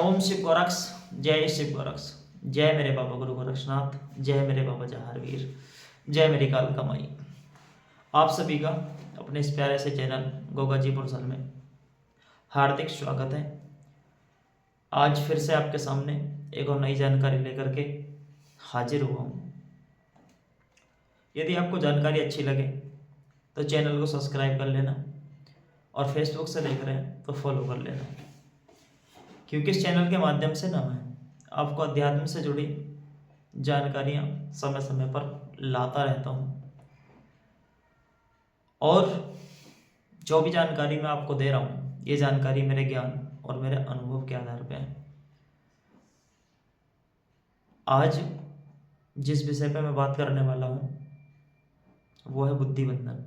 ओम शिव गोरक्ष, जय शिव गोरक्ष, जय मेरे बाबा गुरु गोरक्षनाथ, जय मेरे बाबा जहारवीर, जय मेरी काल कमाई। आप सभी का अपने इस प्यारे से चैनल गोगा जी पुरसल में हार्दिक स्वागत है। आज फिर से आपके सामने एक और नई जानकारी लेकर के हाजिर हुआ हूँ। यदि आपको जानकारी अच्छी लगे तो चैनल को सब्सक्राइब कर लेना और फेसबुक से देख रहे हैं तो फॉलो कर लेना, क्योंकि इस चैनल के माध्यम से ना मैं आपको अध्यात्म से जुड़ी जानकारियाँ समय समय पर लाता रहता हूँ। और जो भी जानकारी मैं आपको दे रहा हूँ, ये जानकारी मेरे ज्ञान और मेरे अनुभव के आधार पर है। आज जिस विषय पे मैं बात करने वाला हूँ वो है बुद्धिबंधन।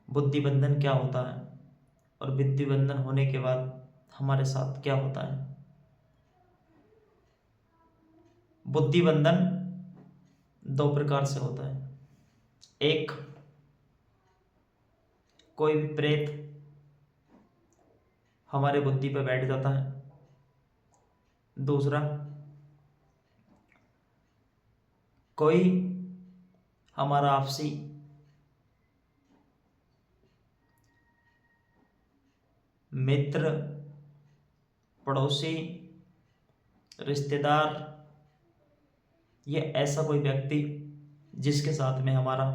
बुद्धिबंधन क्या होता है और बुद्धिबंधन होने के बाद हमारे साथ क्या होता है। बुद्धिबंधन दो प्रकार से होता है। एक, कोई भी प्रेत हमारे बुद्धि पर बैठ जाता है। दूसरा, कोई हमारा आपसी मित्र, पड़ोसी, रिश्तेदार या ऐसा कोई व्यक्ति जिसके साथ में हमारा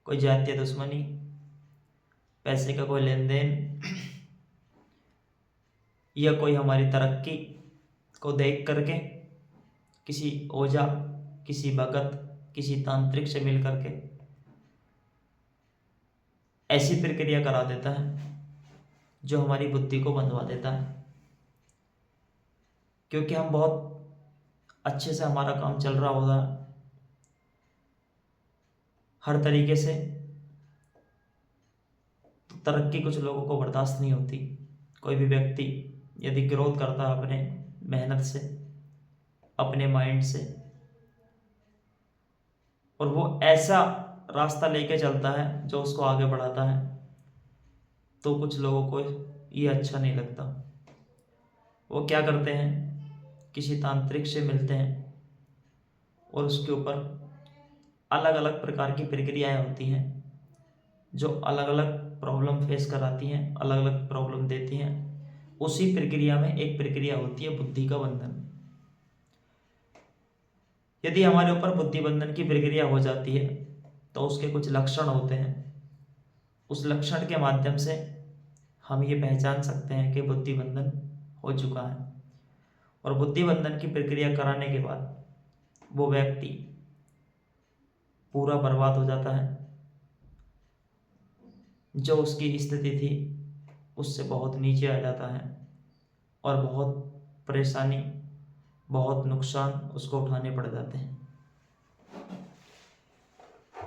कोई जातीय दुश्मनी, पैसे का कोई लेन देन या कोई हमारी तरक्की को देख करके किसी ओझा, किसी भगत, किसी तांत्रिक से मिल करके ऐसी प्रक्रिया करा देता है जो हमारी बुद्धि को बंधवा देता है। क्योंकि हम बहुत अच्छे से हमारा काम चल रहा होगा हर तरीके से, तो तरक्की कुछ लोगों को बर्दाश्त नहीं होती। कोई भी व्यक्ति यदि ग्रोथ करता है अपने मेहनत से, अपने माइंड से, और वो ऐसा रास्ता लेके चलता है जो उसको आगे बढ़ाता है, तो कुछ लोगों को ये अच्छा नहीं लगता। वो क्या करते हैं, किसी तांत्रिक से मिलते हैं और उसके ऊपर अलग अलग प्रकार की प्रक्रियाएं होती हैं जो अलग अलग प्रॉब्लम फेस कराती हैं, अलग अलग प्रॉब्लम देती हैं। उसी प्रक्रिया में एक प्रक्रिया होती है बुद्धि का बंधन। यदि हमारे ऊपर बुद्धि बंधन की प्रक्रिया हो जाती है तो उसके कुछ लक्षण होते हैं। उस लक्षण के माध्यम से हम ये पहचान सकते हैं कि बुद्धि बंधन हो चुका है। और बुद्धि बंधन की प्रक्रिया कराने के बाद वो व्यक्ति पूरा बर्बाद हो जाता है। जो उसकी स्थिति थी उससे बहुत नीचे आ जाता है और बहुत परेशानी, बहुत नुकसान उसको उठाने पड़ जाते हैं।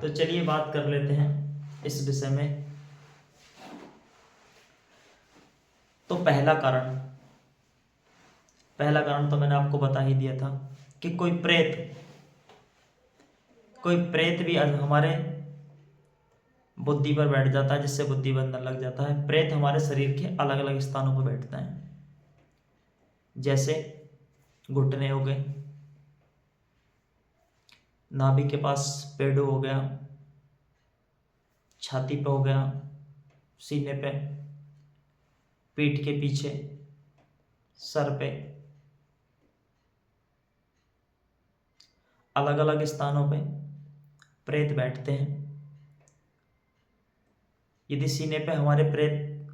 तो चलिए बात कर लेते हैं इस विषय में। तो पहला कारण तो मैंने आपको बता ही दिया था कि कोई प्रेत भी हमारे बुद्धि पर बैठ जाता है, जिससे बुद्धि बंधन लग जाता है। प्रेत हमारे शरीर के अलग अलग स्थानों पर बैठता है, जैसे घुटने हो गए, नाभि के पास पेड़ो हो गया, छाती पे हो गया, सीने पे, पीठ के पीछे, सर पे, अलग अलग स्थानों पे प्रेत बैठते हैं। यदि सीने पे हमारे प्रेत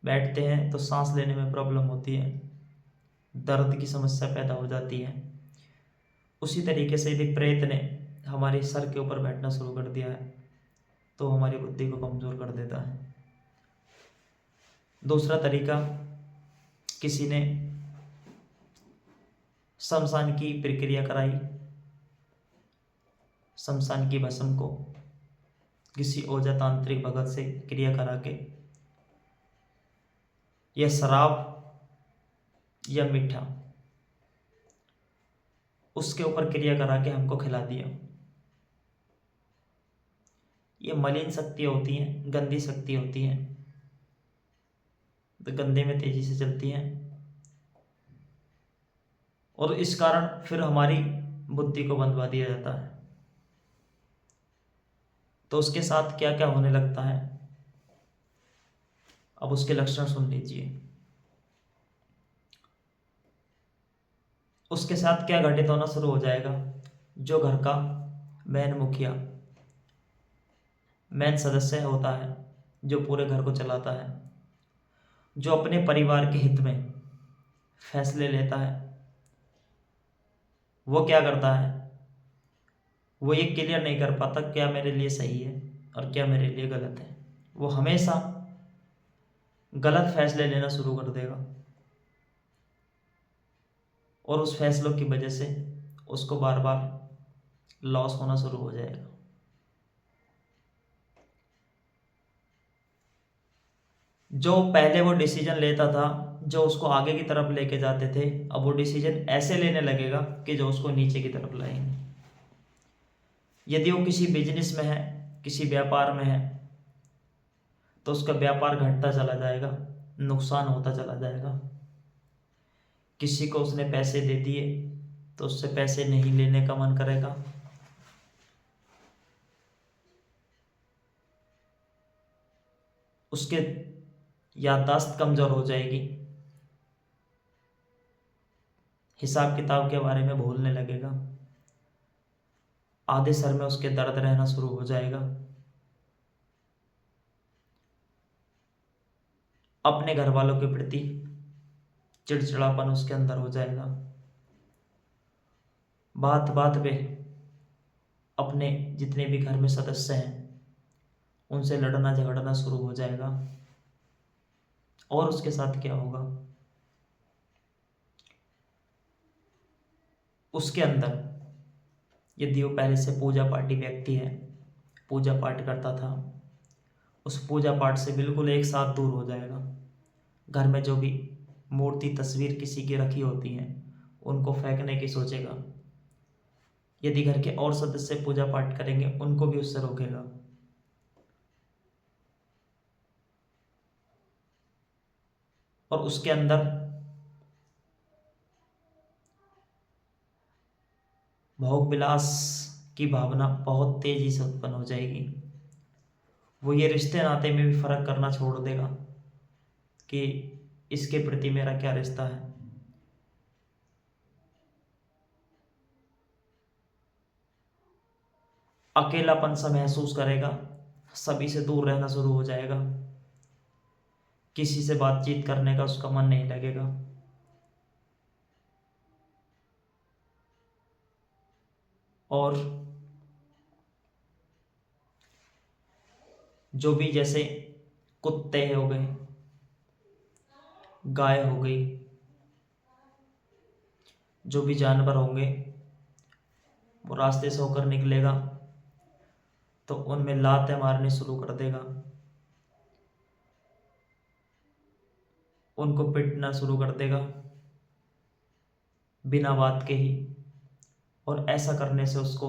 बैठते हैं तो सांस लेने में प्रॉब्लम होती है, दर्द की समस्या पैदा हो जाती है। उसी तरीके से यदि प्रेत ने हमारे सर के ऊपर बैठना शुरू कर दिया है तो हमारी बुद्धि को कमजोर कर देता है। दूसरा तरीका, किसी ने शमशान की प्रक्रिया कराई, शमशान की भस्म को किसी ओझा तांत्रिक भगत से क्रिया करा के, या शराब या मीठा उसके ऊपर क्रिया करा के हमको खिला दिया। ये मलिन शक्ति होती हैं, गंदी शक्ति होती हैं, तो गंदे में तेजी से चलती हैं और इस कारण फिर हमारी बुद्धि को बंधवा दिया जाता है। तो उसके साथ क्या क्या होने लगता है, अब उसके लक्षण सुन लीजिए। उसके साथ क्या घटित होना शुरू हो जाएगा, जो घर का मेन मुखिया, मेन सदस्य होता है, जो पूरे घर को चलाता है, जो अपने परिवार के हित में फैसले लेता है, वो क्या करता है, वो ये क्लियर नहीं कर पाता क्या मेरे लिए सही है और क्या मेरे लिए गलत है। वो हमेशा गलत फैसले लेना शुरू कर देगा और उस फैसलों की वजह से उसको बार बार लॉस होना शुरू हो जाएगा। जो पहले वो डिसीजन लेता था, जो उसको आगे की तरफ लेके जाते थे, अब वो डिसीजन ऐसे लेने लगेगा कि जो उसको नीचे की तरफ लाएंगे। यदि वो किसी बिजनेस में है, किसी व्यापार में है, तो उसका व्यापार घटता चला जाएगा, नुकसान होता चला जाएगा। किसी को उसने पैसे दे दिए तो उससे पैसे नहीं लेने का मन करेगा। उसके याददाश्त कमजोर हो जाएगी, हिसाब किताब के बारे में भूलने लगेगा, आधे सर में उसके दर्द रहना शुरू हो जाएगा, अपने घर वालों के प्रति चिड़चिड़ापन उसके अंदर हो जाएगा, बात बात पे अपने जितने भी घर में सदस्य हैं उनसे लड़ना झगड़ना शुरू हो जाएगा। और उसके साथ क्या होगा, उसके अंदर यदि वो पहले से पूजा पाठी व्यक्ति है, पूजा पाठ करता था, उस पूजा पाठ से बिल्कुल एक साथ दूर हो जाएगा। घर में जो भी मूर्ति तस्वीर किसी की रखी होती हैं उनको फेंकने की सोचेगा। यदि घर के और सदस्य पूजा पाठ करेंगे उनको भी उससे रोकेगा। और उसके अंदर भोग विलास की भावना बहुत तेजी से उत्पन्न हो जाएगी। वो ये रिश्ते नाते में भी फर्क करना छोड़ देगा कि इसके प्रति मेरा क्या रिश्ता है। अकेलापन सा महसूस करेगा, सभी से दूर रहना शुरू हो जाएगा, किसी से बातचीत करने का उसका मन नहीं लगेगा। और जो भी जैसे कुत्ते हो गए, गाय हो गई, जो भी जानवर होंगे, वो रास्ते से होकर निकलेगा तो उनमें लातें मारनी शुरू कर देगा, उनको पीटना शुरू कर देगा बिना बात के ही। और ऐसा करने से उसको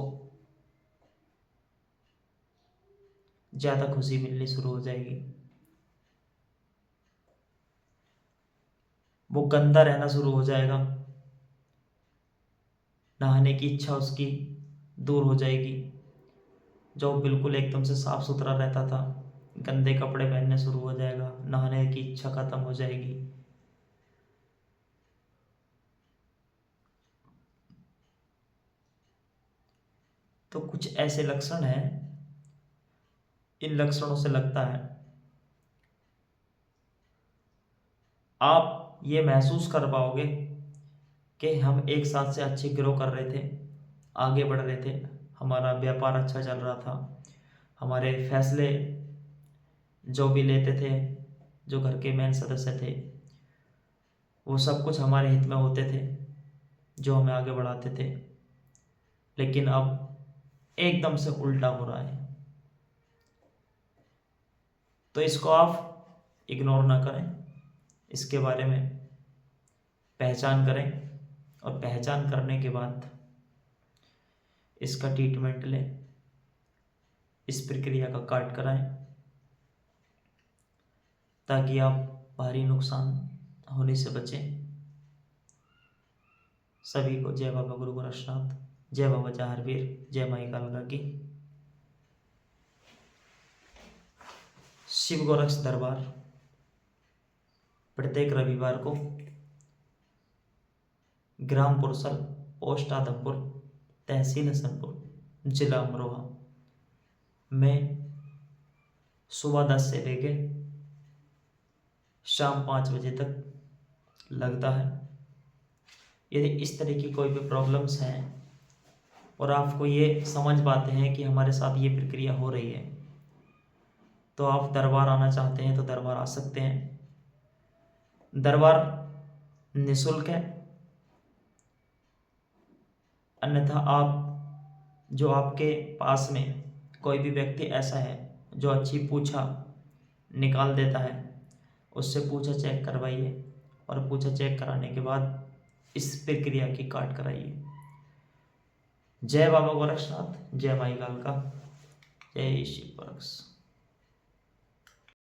ज़्यादा खुशी मिलनी शुरू हो जाएगी। वो गंदा रहना शुरू हो जाएगा, नहाने की इच्छा उसकी दूर हो जाएगी। जो बिल्कुल एकदम से साफ सुथरा रहता था, गंदे कपड़े पहनने शुरू हो जाएगा, नहाने की इच्छा खत्म हो जाएगी। तो कुछ ऐसे लक्षण हैं, इन लक्षणों से लगता है आप ये महसूस कर पाओगे कि हम एक साथ से अच्छे ग्रो कर रहे थे, आगे बढ़ रहे थे, हमारा व्यापार अच्छा चल रहा था, हमारे फैसले जो भी लेते थे, जो घर के मेन सदस्य थे, वो सब कुछ हमारे हित में होते थे, जो हमें आगे बढ़ाते थे। लेकिन अब एकदम से उल्टा हो रहा है। तो इसको आप इग्नोर ना करें, इसके बारे में पहचान करें और पहचान करने के बाद इसका ट्रीटमेंट लें, इस प्रक्रिया का काट कराएं, ताकि आप भारी नुकसान होने से बचें। सभी को जय बाबा गुरु गोरक्षनाथ, जय बाबा जहारवीर, जय माई कालका की। शिव गोरक्ष दरबार प्रत्येक रविवार को ग्राम पुरसल, पोस्ट आदमपुर, तहसील हसनपुर, जिला अमरोहा में सुबह 10 से लेके शाम 5 बजे तक लगता है। यदि इस तरह की कोई भी प्रॉब्लम्स हैं और आपको ये समझ पाते हैं कि हमारे साथ ये प्रक्रिया हो रही है, तो आप दरबार आना चाहते हैं तो दरबार आ सकते हैं। दरबार निःशुल्क है, अन्यथा आप जो आपके पास में कोई भी व्यक्ति ऐसा है जो अच्छी पूछा निकाल देता है, उससे पूछा चेक करवाइए और पूछा चेक कराने के बाद इस प्रक्रिया की काट कराइए। जय बाबा गोरक्षनाथ, जय माई कालका, जय शिव गोरक्ष।